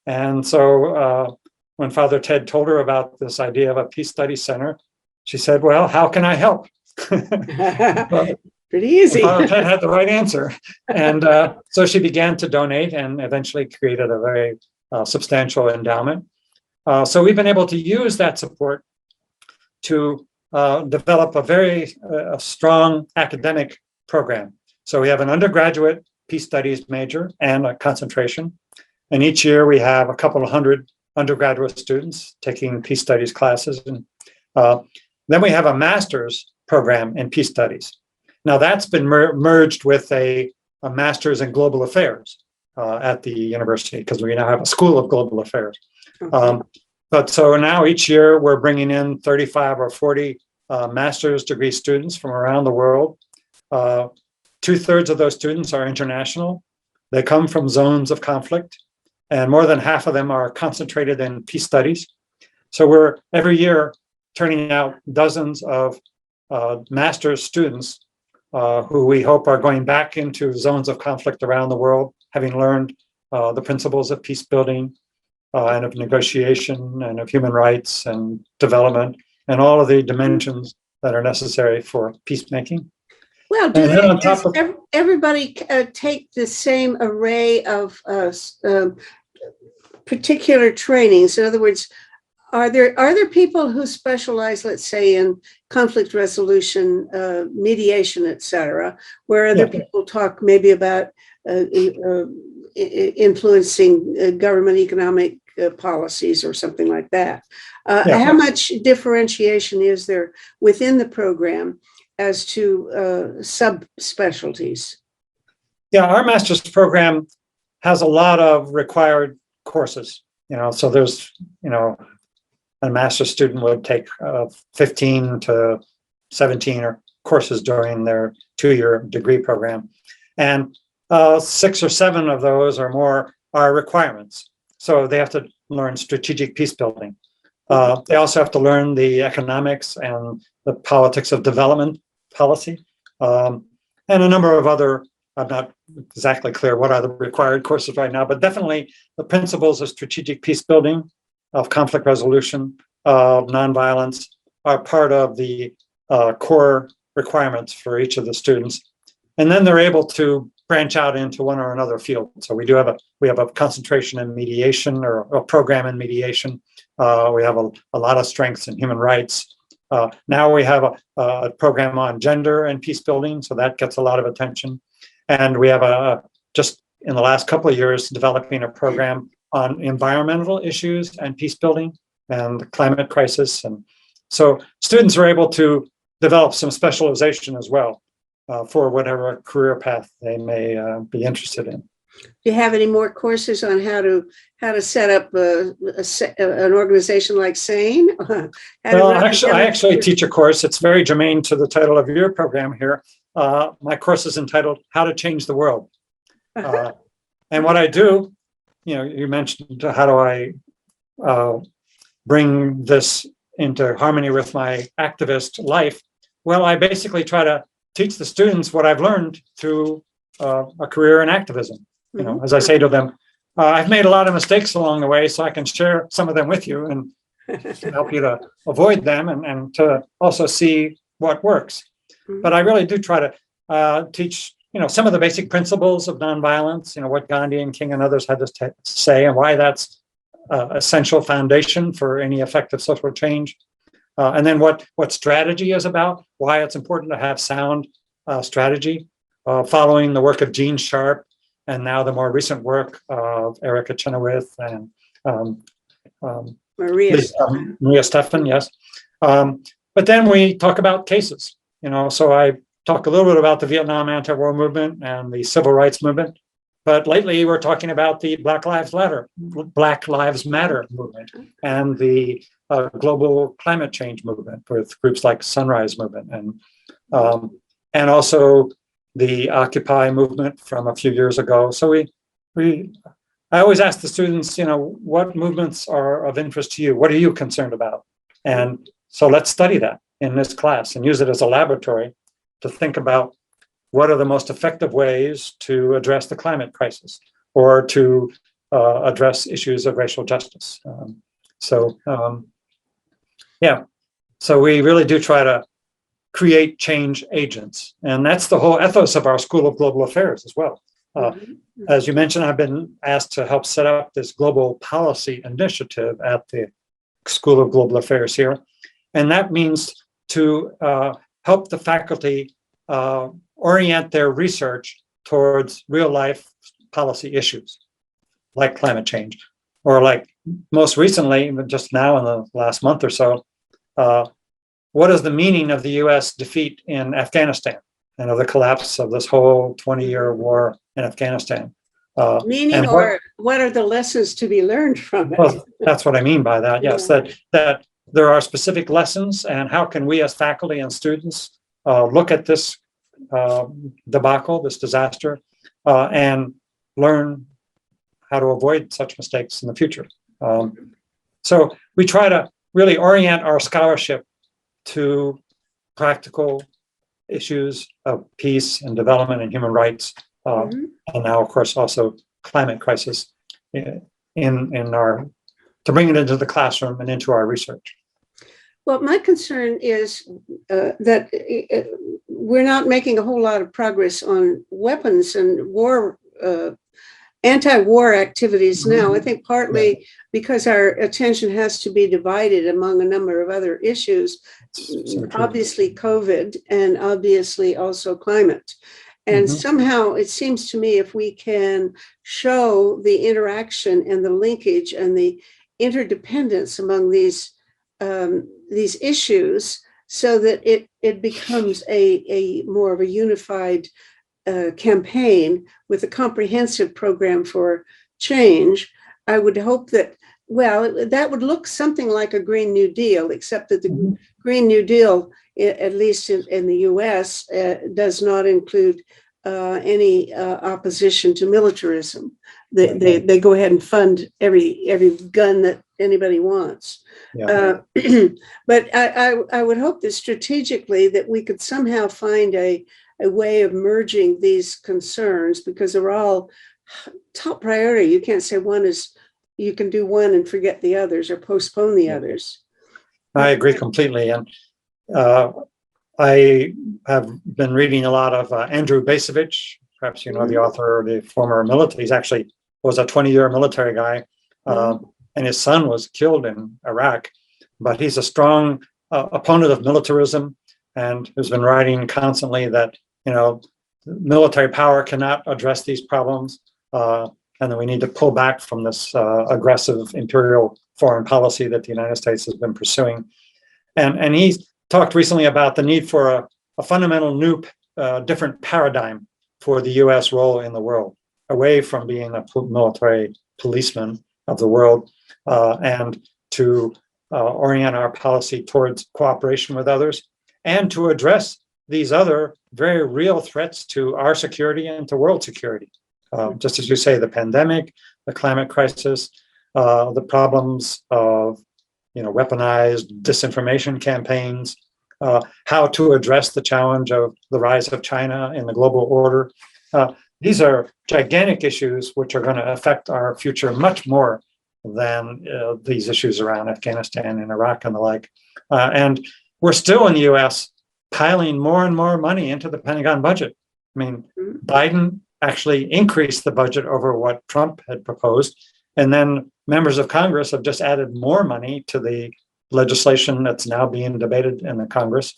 Speaker 2: And so when Father Ted told her about this idea of a Peace Studies Center, she said, well, how can I help?
Speaker 1: Pretty easy.
Speaker 2: Father Ted had the right answer. And so she began to donate and eventually created a very substantial endowment. So we've been able to use that support to develop a very strong academic program. So we have an undergraduate Peace Studies major and a concentration. And each year we have a couple of hundred undergraduate students taking Peace Studies classes. And then we have a master's program in Peace Studies. Now that's been merged with a master's in global affairs at the university, because we now have a school of global affairs. But so now each year we're bringing in 35 or 40 master's degree students from around the world. 2/3 of those students are international. They come from zones of conflict, and more than half of them are concentrated in peace studies. So we're every year turning out dozens of master's students who we hope are going back into zones of conflict around the world, having learned the principles of peace building and of negotiation and of human rights and development and all of the dimensions that are necessary for peacemaking.
Speaker 1: Well, does everybody take the same array of particular trainings? In other words, are there people who specialize, let's say, in conflict resolution, mediation, etc., where other people talk maybe about influencing government economic policies or something like that? How much differentiation is there within the program as to subspecialties?
Speaker 2: Yeah, our master's program has a lot of required courses. So there's, a master's student would take 15 to 17 courses during their 2-year degree program, and 6 or 7 of those or more are requirements. So they have to learn strategic peace building. They also have to learn the economics and the politics of development policy, and a number of other, I'm not exactly clear what are the required courses right now, but definitely the principles of strategic peace building, of conflict resolution, of nonviolence are part of the core requirements for each of the students. And then they're able to branch out into one or another field. So we have a concentration in mediation, or a program in mediation. We have a lot of strengths in human rights. Now we have a program on gender and peace building, so that gets a lot of attention. And we have just in the last couple of years, developing a program on environmental issues and peace building and the climate crisis. And so students are able to develop some specialization as well for whatever career path they may be interested in.
Speaker 1: Do you have any more courses on how to set up an organization like SANE?
Speaker 2: Well, I actually teach a course. It's very germane to the title of your program here. My course is entitled "How to Change the World," and what I do, you mentioned how do I bring this into harmony with my activist life. Well, I basically try to teach the students what I've learned through a career in activism. As I say to them, I've made a lot of mistakes along the way, so I can share some of them with you and help you to avoid them and to also see what works. But I really do try to teach, some of the basic principles of nonviolence, what Gandhi and King and others had to say, and why that's essential foundation for any effective social change. And then what strategy is about, why it's important to have sound strategy, following the work of Gene Sharp, and now the more recent work of Erica Chenoweth and Maria Stephan, yes. But then we talk about cases, so I talk a little bit about the Vietnam anti-war movement and the civil rights movement. But lately we're talking about the Black Lives Matter movement and the global climate change movement with groups like Sunrise Movement and also the Occupy movement from a few years ago. So I always ask the students, what movements are of interest to you? What are you concerned about? And so let's study that in this class and use it as a laboratory to think about what are the most effective ways to address the climate crisis or to address issues of racial justice. So we really do try to create change agents. And that's the whole ethos of our School of Global Affairs as well. As you mentioned, I've been asked to help set up this global policy initiative at the School of Global Affairs here. And that means to help the faculty orient their research towards real life policy issues like climate change, or like most recently, just now in the last month or so, what is the meaning of the US defeat in Afghanistan and of the collapse of this whole 20-year war in Afghanistan?
Speaker 1: Meaning, or what are the lessons to be learned from it?
Speaker 2: Well, that's what I mean by that, yes, that there are specific lessons, and how can we as faculty and students look at this debacle, this disaster, and learn how to avoid such mistakes in the future. So we try to really orient our scholarship to practical issues of peace and development and human rights, and now, of course, also climate crisis to bring it into the classroom and into our research.
Speaker 1: Well, my concern is that we're not making a whole lot of progress on weapons and war, anti-war activities now. I think partly because our attention has to be divided among a number of other issues, obviously COVID and obviously also climate. And somehow it seems to me if we can show the interaction and the linkage and the interdependence among these issues so that it becomes a more of a unified campaign with a comprehensive program for change, I would hope that, well, that would look something like a Green New Deal, except that the Green New Deal, at least in the US, does not include any opposition to militarism. They go ahead and fund every gun that anybody wants. Yeah. But I would hope that strategically that we could somehow find a way of merging these concerns, because they're all top priority. You can't say you can do one and forget the others or postpone the others.
Speaker 2: I agree completely. And I have been reading a lot of Andrew Bacevich, perhaps you know the author, the former military. He's actually was a 20-year military guy, and his son was killed in Iraq. But he's a strong opponent of militarism, and has been writing constantly that military power cannot address these problems, and that we need to pull back from this aggressive imperial foreign policy that the United States has been pursuing. And he's talked recently about the need for a fundamental new, different paradigm for the U.S. role in the world, away from being a military policeman of the world, and to orient our policy towards cooperation with others, and to address these other very real threats to our security and to world security. Just as you say, the pandemic, the climate crisis, the problems of weaponized disinformation campaigns, how to address the challenge of the rise of China in the global order. These are gigantic issues which are going to affect our future much more than these issues around Afghanistan and Iraq and the like. And we're still in the US piling more and more money into the Pentagon budget. I mean, Biden actually increased the budget over what Trump had proposed. And then members of Congress have just added more money to the legislation that's now being debated in the Congress.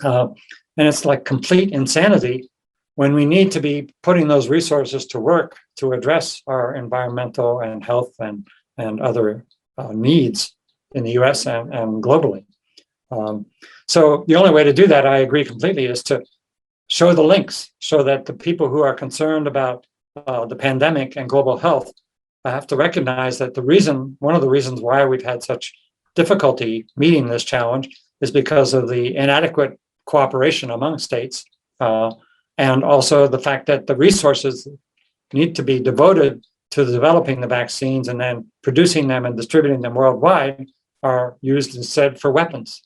Speaker 2: And it's like complete insanity when we need to be putting those resources to work to address our environmental and health and other needs in the US and globally. So the only way to do that, I agree completely, is to show the links so that the people who are concerned about the pandemic and global health have to recognize that one of the reasons why we've had such difficulty meeting this challenge is because of the inadequate cooperation among states, and also the fact that the resources need to be devoted to developing the vaccines and then producing them and distributing them worldwide are used instead for weapons.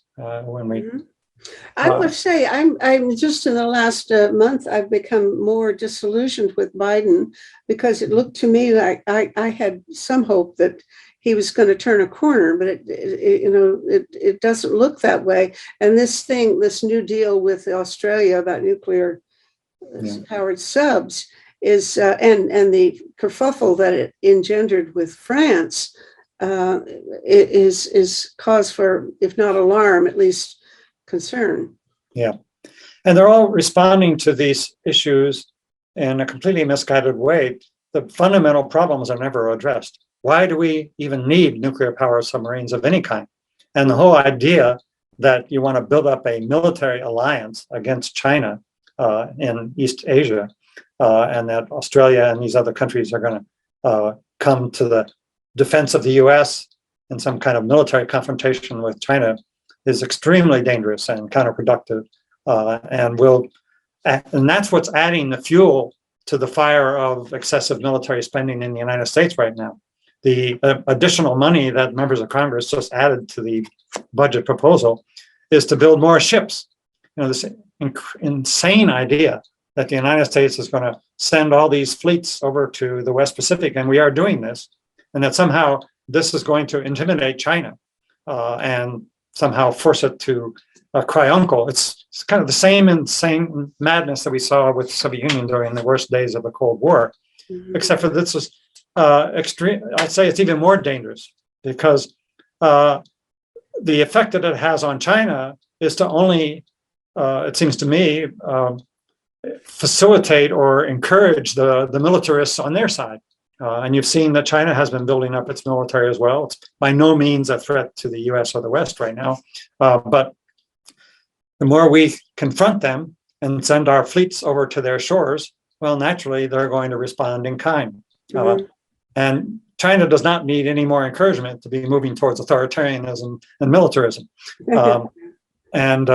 Speaker 2: I
Speaker 1: must say, I'm just in the last month, I've become more disillusioned with Biden, because it looked to me like I had some hope that he was going to turn a corner, but it doesn't look that way. And this new deal with Australia about nuclear powered subs is, and the kerfuffle that it engendered with France, is cause for, if not alarm, at least concern.
Speaker 2: Yeah. And they're all responding to these issues in a completely misguided way. The fundamental problems are never addressed. Why do we even need nuclear power submarines of any kind? And the whole idea that you want to build up a military alliance against China in East Asia, and that Australia and these other countries are going to come to the defense of the US in some kind of military confrontation with China is extremely dangerous and counterproductive, and that's what's adding the fuel to the fire of excessive military spending in the United States right now. The additional money that members of Congress just added to the budget proposal is to build more ships. This insane idea that the United States is going to send all these fleets over to the West Pacific, and we are doing this, and that somehow this is going to intimidate China and somehow force it to cry uncle. It's kind of the same madness that we saw with the Soviet Union during the worst days of the Cold War, except for this is extreme. I'd say it's even more dangerous because the effect that it has on China is to only, it seems to me, facilitate or encourage the militarists on their side. And you've seen that China has been building up its military as well. It's by no means a threat to the US or the West right now. But the more we confront them and send our fleets over to their shores, well, naturally, they're going to respond in kind. And China does not need any more encouragement to be moving towards authoritarianism and militarism. And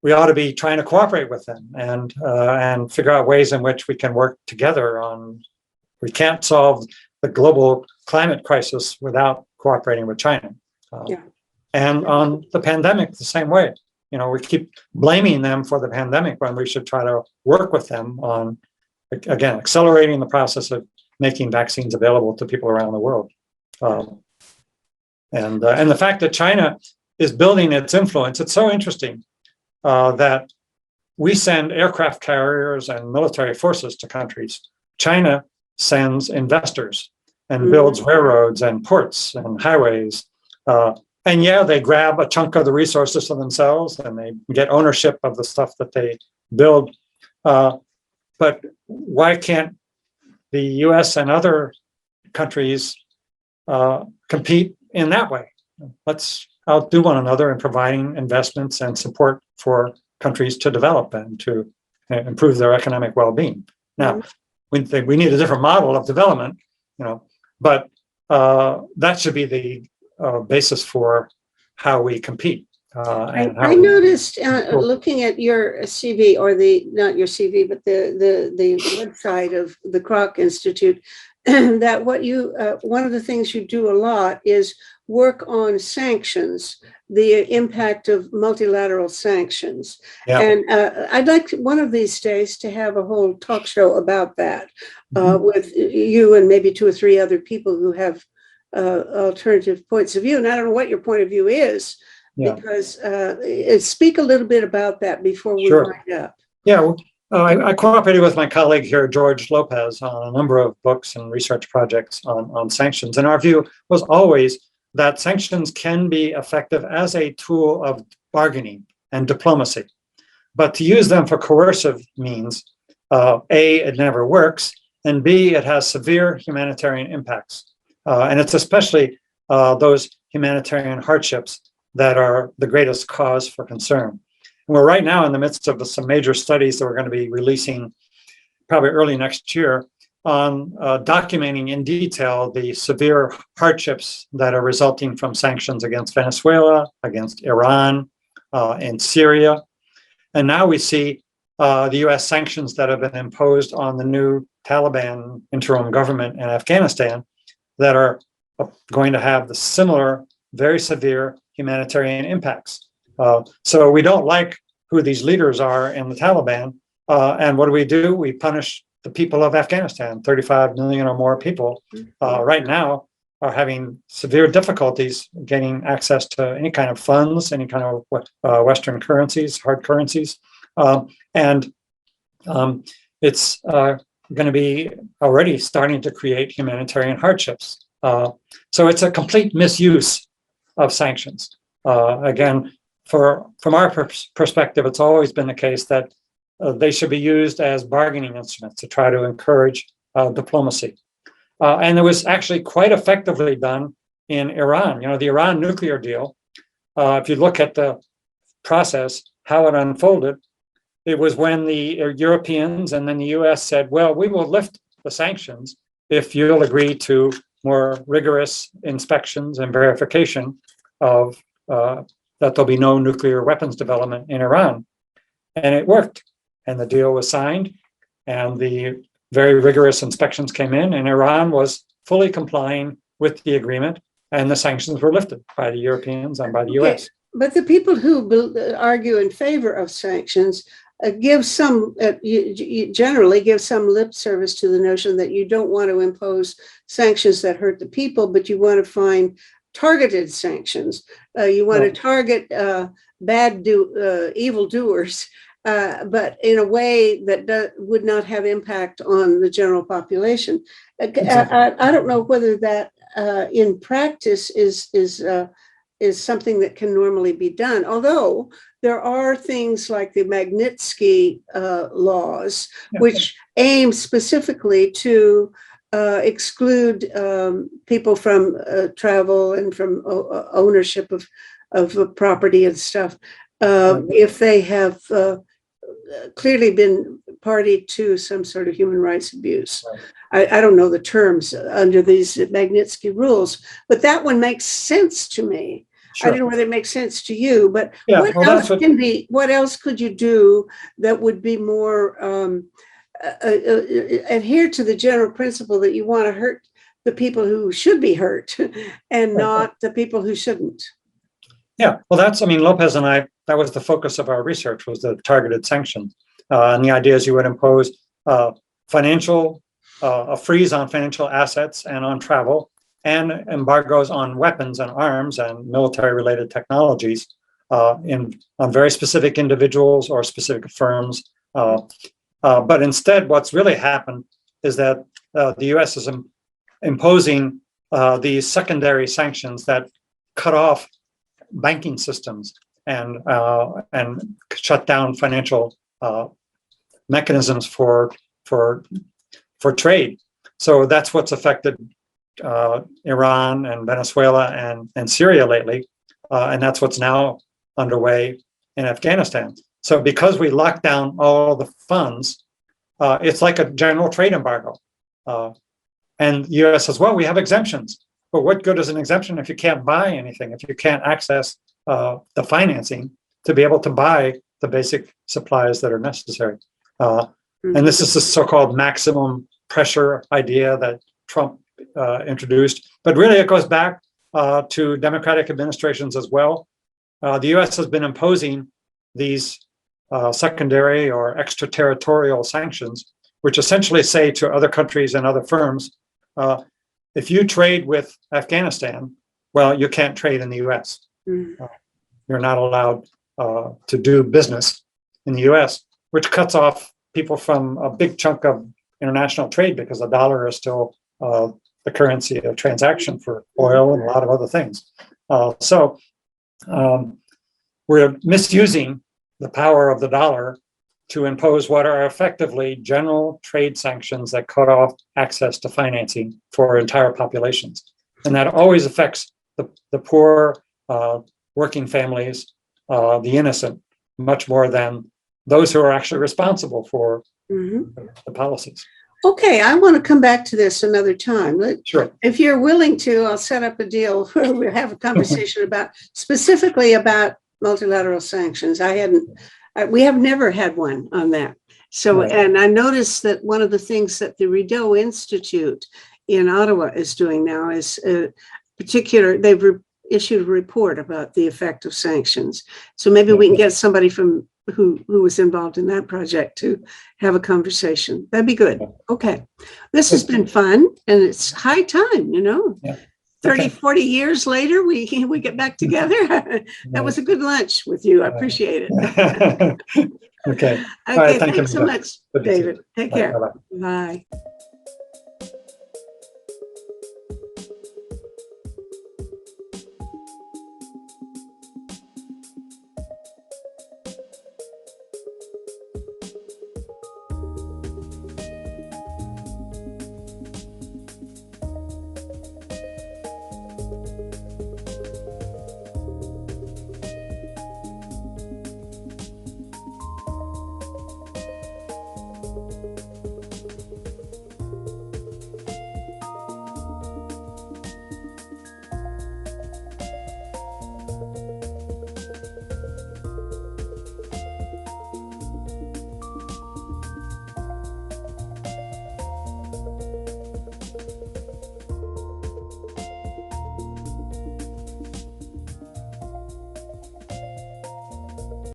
Speaker 2: we ought to be trying to cooperate with them and figure out ways in which we can work together on. We can't solve the global climate crisis without cooperating with China. And on the pandemic, the same way. You know, we keep blaming them for the pandemic when we should try to work with them on, again, accelerating the process of making vaccines available to people around the world. And the fact that China is building its influence, it's so interesting that we send aircraft carriers and military forces to countries. China sends investors and builds railroads and ports and highways. And yeah, they grab a chunk of the resources for themselves and they get ownership of the stuff that they build. But why can't the US and other countries compete in that way? Let's outdo one another in providing investments and support for countries to develop and to improve their economic well-being. Now, we need a different model of development, you know, but that should be the basis for how we compete.
Speaker 1: I noticed looking at your CV, or not your CV, but the website of the Kroc Institute, that one of the things you do a lot is work on sanctions, the impact of multilateral sanctions. And I'd like one of these days to have a whole talk show about that with you and maybe 2 or 3 other people who have alternative points of view. And I don't know what your point of view is, because speak a little bit about that before we wind up.
Speaker 2: I cooperated with my colleague here, George Lopez, on a number of books and research projects on sanctions. And our view was always that sanctions can be effective as a tool of bargaining and diplomacy. But to use them for coercive means, A, it never works, and B, it has severe humanitarian impacts. And it's especially those humanitarian hardships that are the greatest cause for concern. And we're right now in the midst of some major studies that we're going to be releasing probably early next year on documenting in detail the severe hardships that are resulting from sanctions against Venezuela, against Iran, and Syria. And now we see the US sanctions that have been imposed on the new Taliban interim government in Afghanistan that are going to have the similar, very severe humanitarian impacts. So we don't like who these leaders are in the Taliban. And what do? We punish the people of Afghanistan. 35 million or more people right now are having severe difficulties getting access to any kind of funds, any kind of Western currencies, hard currencies. And it's going to be already starting to create humanitarian hardships. So it's a complete misuse of sanctions. Again, from our perspective, it's always been the case that they should be used as bargaining instruments to try to encourage diplomacy. And it was actually quite effectively done in Iran. You know, the Iran nuclear deal, if you look at the process, how it unfolded, it was when the Europeans and then the US said, well, we will lift the sanctions if you'll agree to more rigorous inspections and verification of that there'll be no nuclear weapons development in Iran. And it worked. And the deal was signed, and the very rigorous inspections came in, and Iran was fully complying with the agreement, and the sanctions were lifted by the Europeans and by the US.
Speaker 1: But the people who argue in favor of sanctions generally give some lip service to the notion that you don't want to impose sanctions that hurt the people, but you want to find targeted sanctions. You want to target evildoers, but in a way that would not have impact on the general population. Exactly. I don't know whether that in practice is something that can normally be done, although there are things like the Magnitsky laws, which aim specifically to exclude people from travel and from ownership of property and stuff if they have clearly been party to some sort of human rights abuse. I don't know the terms under these Magnitsky rules, but that one makes sense to me. Sure. I don't know whether it makes sense to you, but what else could you do that would be more adhere to the general principle that you want to hurt the people who should be hurt and not the people who shouldn't?
Speaker 2: Yeah, well, Lopez and I, that was the focus of our research, was the targeted sanctions. And the idea is you would impose a freeze on financial assets and on travel, and embargoes on weapons and arms and military-related technologies on very specific individuals or specific firms. But instead, what's really happened is that the U.S. is imposing these secondary sanctions that cut off banking systems and shut down financial mechanisms for trade. So that's what's affected Iran and Venezuela and Syria lately, and that's what's now underway in Afghanistan. So because we locked down all the funds, it's like a general trade embargo. And the US says, well, we have exemptions. But what good is an exemption if you can't buy anything, if you can't access the financing to be able to buy the basic supplies that are necessary? And this is the so-called maximum pressure idea that Trump introduced. But really, it goes back to Democratic administrations as well. The US has been imposing these secondary or extraterritorial sanctions, which essentially say to other countries and other firms, if you trade with Afghanistan, well, you can't trade in the US. You're not allowed to do business in the US, which cuts off people from a big chunk of international trade because the dollar is still the currency of transaction for oil and a lot of other things. So we're misusing the power of the dollar to impose what are effectively general trade sanctions that cut off access to financing for entire populations. And that always affects the poor, working families, the innocent, much more than those who are actually responsible for the policies.
Speaker 1: Okay, I want to come back to this another time.
Speaker 2: Sure.
Speaker 1: If you're willing to, I'll set up a deal where we have a conversation specifically about multilateral sanctions. We have never had one on that. So, right. And I noticed that one of the things that the Rideau Institute in Ottawa is doing now is they've issued a report about the effect of sanctions. So maybe we can get somebody from who was involved in that project to have a conversation. That'd be good. Okay. This has been fun, and it's high time, Yeah. 30, 40 years later, we get back together. That was a good lunch with you. I appreciate it.
Speaker 2: Okay.
Speaker 1: Okay, thanks so much, David. Take care. Bye.